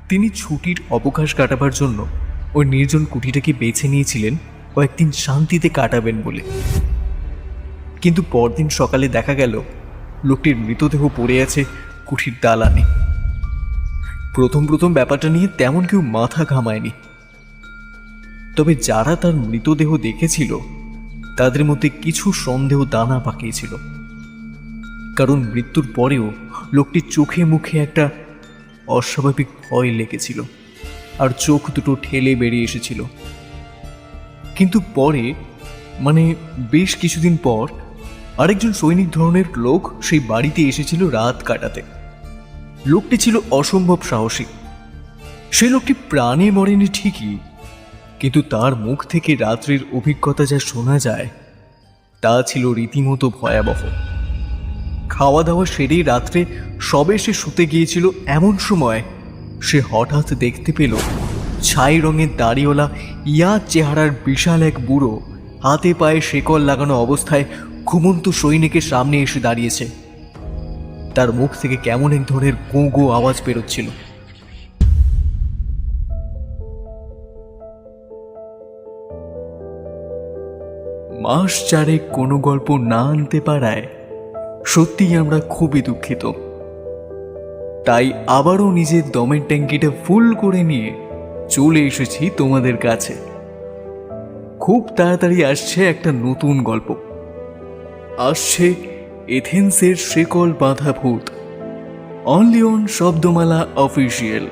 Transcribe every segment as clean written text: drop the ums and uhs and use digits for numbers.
তিনি ছুটির অবকাশ কাটাবার জন্য ওই নির্জন কুঠিটাকে বেছে নিয়েছিলেন কয়েকদিন শান্তিতে কাটাবেন বলে। কিন্তু পরদিন সকালে দেখা গেল লোকটির মৃতদেহ পড়ে আছে কুঠির দালানে। প্রথম প্রথম ব্যাপারটা নিয়ে তেমন কেউ মাথা ঘামায়নি, তবে যারা তার মৃতদেহ দেখেছিল তাদের মধ্যে কিছু সন্দেহ দানা পাকিয়েছিল। কারণ মৃত্যুর পরেও লোকটির চোখে মুখে একটা অস্বাভাবিক ভয় লেগেছিল, আর চোখ দুটো ঠেলে বেরিয়ে এসেছিল। কিন্তু পরে, মানে বেশ কিছুদিন পর, আরেকজন সৈনিক ধরনের লোক সেই বাড়িতে এসেছিল রাত কাটাতে। লোকটি ছিল অসম্ভব সাহসী। সেই লোকটি প্রাণে মরেনি ঠিকই, কিন্তু তার মুখ থেকে রাত্রির অভিজ্ঞতা যা শোনা যায় তা ছিল রীতিমতো ভয়াবহ। খাওয়া দাওয়া সেরেই রাত্রে সবে সে শুতে গিয়েছিল, এমন সময় সে হঠাৎ দেখতে পেল ছাই রঙের দাড়িওয়ালা চেহারার বিশাল এক বুড়ো হাতে পায়ে শেকল লাগানো অবস্থায় ঘুমন্ত সৈনিকের সামনে এসে দাঁড়িয়েছে। তার মুখ থেকে কেমন এক ধরনের গো গো আওয়াজ বেরোচ্ছিল। মাস চারেক কোনো গল্প না আনতে পারায় সত্যিই আমরা খুবই দুঃখিত। তাই আবারও নিজের দমের ট্যাঙ্কিটা ফুল করে নিয়ে চলে এসেছি তোমাদের কাছে। খুব তাড়াতাড়ি আসছে একটা নতুন গল্প। আসছে এথেন্সের শেকল বাঁধা ভূত, অনলি অন শব্দমালা অফিসিয়াল।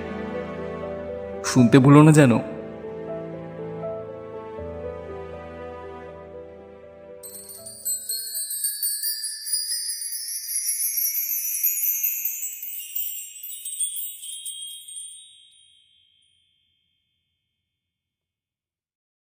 শুনতে ভুলো না যেন।